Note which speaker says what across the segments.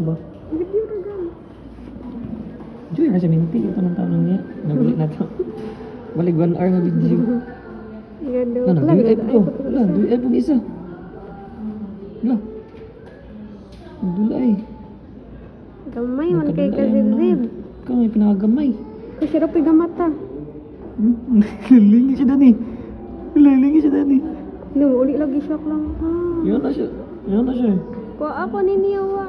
Speaker 1: ba?
Speaker 2: Video na gan.
Speaker 1: Joy, kasi minti. Ito ng tanong niya. Nabalik na to. Balik 1 hour na video.
Speaker 2: Yan daw.
Speaker 1: Ano, do it ko. Wala, do it po isa. Wala. Dulay.
Speaker 2: Gamay man kay kazib-zib.
Speaker 1: Ikaw may pinakagamay.
Speaker 2: Kasi raw pigamata.
Speaker 1: Lilingi siya dani. Lilingi siya dani.
Speaker 2: Uli lagi shock lang.
Speaker 1: Yan na siya. Yan na siya.
Speaker 2: Ko ako ni Niyawa.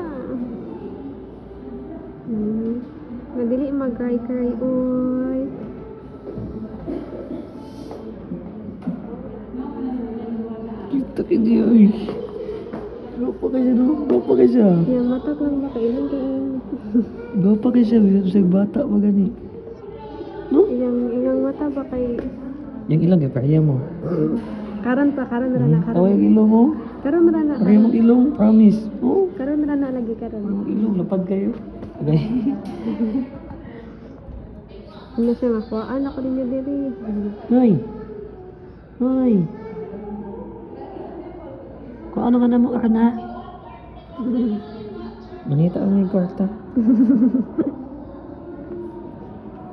Speaker 2: Madili mag-cry-cry, oy.
Speaker 1: Kita ka di, oy. Gapa ka siya, no? Gapa ka siya.
Speaker 2: Yan, matak lang ba kailan kain?
Speaker 1: Gapa ka siya. Sa bata pa gani. No?
Speaker 2: Ilang mata ba kay...
Speaker 1: Yang ilang kay parya mo.
Speaker 2: Karan pa, karan na na,
Speaker 1: Tawag
Speaker 2: karan.
Speaker 1: yung ilong mo.
Speaker 2: Karan na na.
Speaker 1: Parya mong ilong, promise. Oh.
Speaker 2: Karan na na lagi karan.
Speaker 1: Ang ilong, lapad kayo. Okay.
Speaker 2: Ano siya makuhaan ako din yung diri.
Speaker 1: Hoy. Hoy. Kung ano ka na mo ka na. Manita ang may kwarta.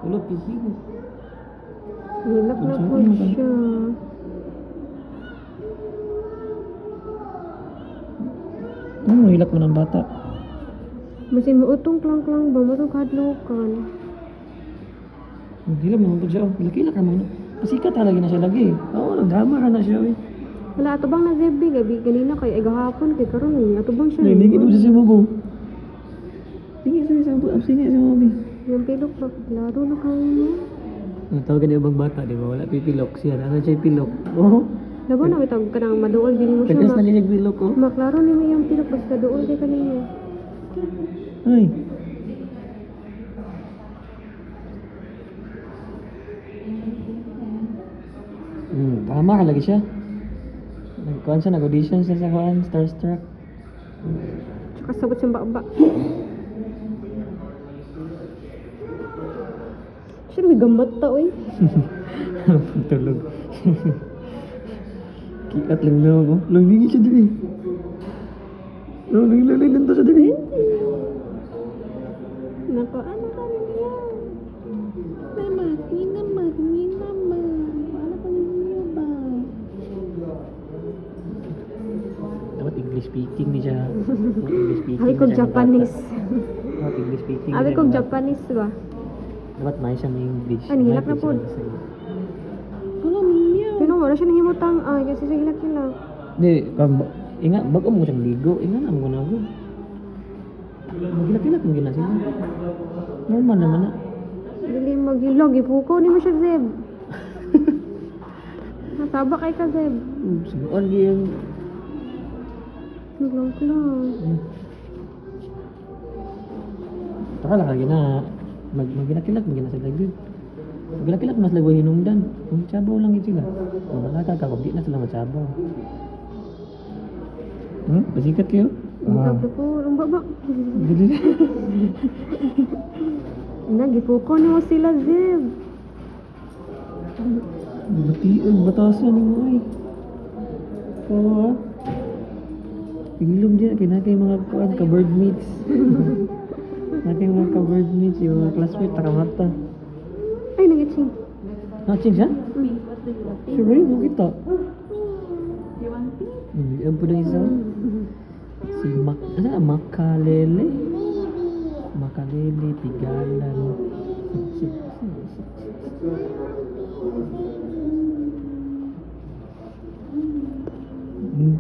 Speaker 1: Wala, pising.
Speaker 2: Hilap na po siya.
Speaker 1: Hilak mo ng bata.
Speaker 2: Masin mautong klang-klang ba? Matong kahadlokan.
Speaker 1: Hilak mo po siya. Hilak-hilak naman. Pasikat talaga na siya lagi. Oo, nagdama ka na siya.
Speaker 2: Wala, ato bang na Zebby? Gabi, ganina kay gahapon kay karon eh. Ato bang siya?
Speaker 1: Nilingin mo siya sa mabo. Sige sa mabo.
Speaker 2: Yung pilok ba? Laro na kayo.
Speaker 1: Tawag ka na ibang bata, di ba? Wala pipilok siya. Ano siya pilok? Oo.
Speaker 2: Labo na itag ka nang maduol din mo siya.
Speaker 1: Tagas na niya pilok, oh.
Speaker 2: Maklaro ni mo yung pilok basta duol kay kanina.
Speaker 1: Ay. Tama ka lagi siya. Nagkuhan siya, nag-audition siya sa kuhan, Starstruck.
Speaker 2: Tsaka sabot siyang baba. Siya may gambat ta, oy.
Speaker 1: Tulog. Kikat lang na ako. Langlingi siya din eh. Langlingi siya din eh.
Speaker 2: Nako, ano ka niya? Mama, minamag. Ano ka niya ba?
Speaker 1: Dapat English speaking ni siya. English speaking.
Speaker 2: Abi kong Japanese.
Speaker 1: Dapat English speaking.
Speaker 2: Abi kong Japanese ba?
Speaker 1: Dapat may siya may English.
Speaker 2: Ano, hilak na po.
Speaker 1: Wala niya.
Speaker 2: Pero wala siya nahimutang. Kasi sa hilak.
Speaker 1: Hindi, ingat, bago mo siyang ligo. Ingat na mo na ako. Magilak-ilak mo gina sila. Normal naman na.
Speaker 2: Dili maghilog. Ipuko ni mo siya, Zeb. Nasaba kay ka, Zeb.
Speaker 1: Sinuan yung...
Speaker 2: Klang-klang.
Speaker 1: Taka lang lagi na. Magilak-ilak mo gina sila. Magilak-ilak mas lagwa hinungdan. Kung sabaw lang yun sila. Kung nakakakakog, di na sila masabaw. Basikat kayo?
Speaker 2: Sabi po, ang baba.
Speaker 1: Dili.
Speaker 2: Nagipuko ni mo sila, Zeb.
Speaker 1: Batian, batasan ni mo ay. Oo ha. Tingilom dyan, kinakay mga kuan, ka-bird meets. Nakay mga ka-bird meets, yung mga classmate, takamata.
Speaker 2: Ay, nag-itching.
Speaker 1: Nakaching siya? Sure rin, mo kita. Yan po na isa. Si Makalele. Makalele, Tigalan.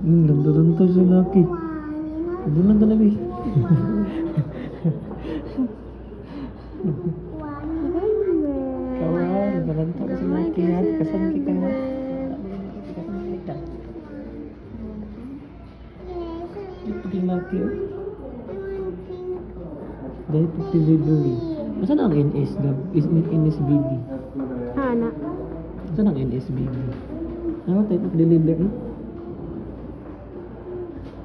Speaker 1: Lando-lando siya laki. Doon ka nabi. Kawan, balanta ka sa laki ha. Kasan kita ha. Kasan kita. Ito yung laki oh. Dahil ito delivery. Saan ang NSBD?
Speaker 2: Anak.
Speaker 1: Saan ang NSBD? Ano type of delivery?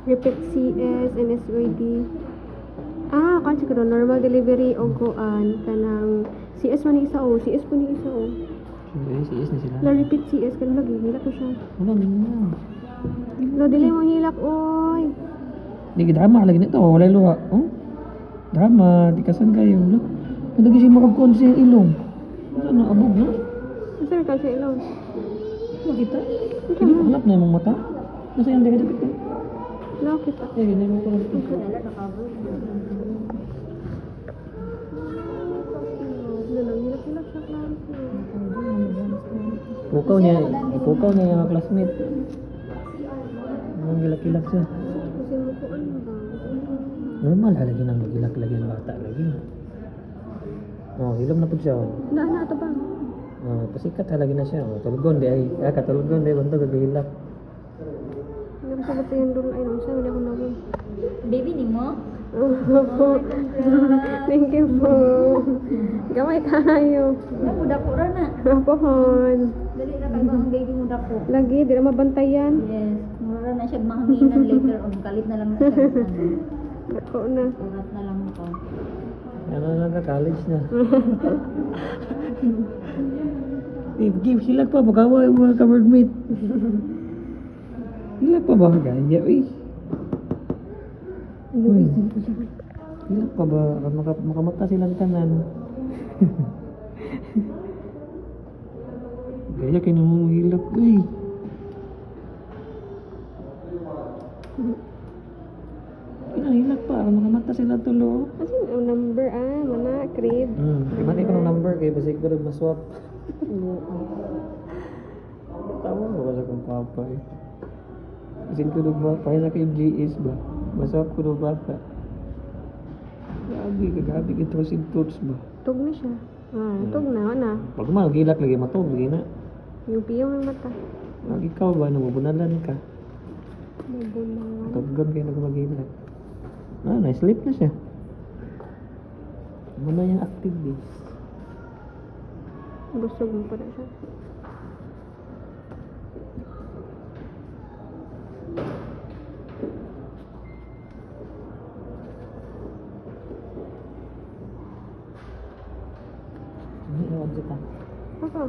Speaker 2: Repeat CS, NSYD. Kasi ko normal delivery o kuan kanang CS man ni isa o. CS po ni isa o.
Speaker 1: Okay, CS na sila.
Speaker 2: La repeat CS kan lagi hilak ko siya.
Speaker 1: Wala na.
Speaker 2: Lo dili mo hilak oy.
Speaker 1: Hindi kita lagi nito. Wala luha. Oh? Drama, di kasan kayo. No? Kadagi siya makagkuhan siya ilong. Ano, abog na?
Speaker 2: Sir, kasi ilaw.
Speaker 1: Makita? Hindi mo hanap na yung mata? Nasa yung dikit ka?
Speaker 2: No, kita.
Speaker 1: Eh, hindi mo ko lang.
Speaker 2: Hilak-hilak siya, klaro.
Speaker 1: Ipukaw niya yung classmate. Ang gilak-gilak siya.
Speaker 2: Kasi mo ko ano ba?
Speaker 1: Normal halagi nang magilak lagi ang bata lagi. Oh, hilom na po siya. Oh.
Speaker 2: Na ito ba?
Speaker 1: Oh, pasikat halagi na siya. Oh, tulgon di ay. Katulgon di banto gagilak.
Speaker 2: Hindi ko sabat yung doon. Ay, nung sabi ako na po.
Speaker 3: Baby ni mo?
Speaker 2: Thank you po. Gamay kayo.
Speaker 3: Ako dako ra na.
Speaker 2: Apohon.
Speaker 3: Dali ra kay ang baby mo dako.
Speaker 2: Lagi, di na mabantayan.
Speaker 3: Yes, mura na siya mahanginan later on kalit na lang na siya.
Speaker 2: Ako na.
Speaker 3: Urat na lang ko.
Speaker 1: Ano nagka-college na. Give hilak pa magawa yung mga covered mate. Hilak pa ba gaya eh? Hilak pa ba? Makamata silang tanan. Gaya kayo namang hilak eh. Hilak pa, makamata sila tulo.
Speaker 2: Kasi ang number mana, crib.
Speaker 1: Gimana ko ng number kay basi ko rin maswap. Tawa ko ba sa kong papa eh. Isin ko ba, pahay na kay GS ba? Maswap ko ng bata. Gabi ito si Toots ba?
Speaker 2: Tug na siya. Tug na, na.
Speaker 1: Pag magilak lagi matog, lagi na.
Speaker 2: Yung piyong ng mata.
Speaker 1: Pag ikaw ba, namubunalan ka.
Speaker 2: Mabunaw.
Speaker 1: Taggan kayo nagmagilak. Na-sleep na siya. Muna yung active days.
Speaker 2: Busog mo pa na siya.
Speaker 1: Ano yung object
Speaker 2: Ako.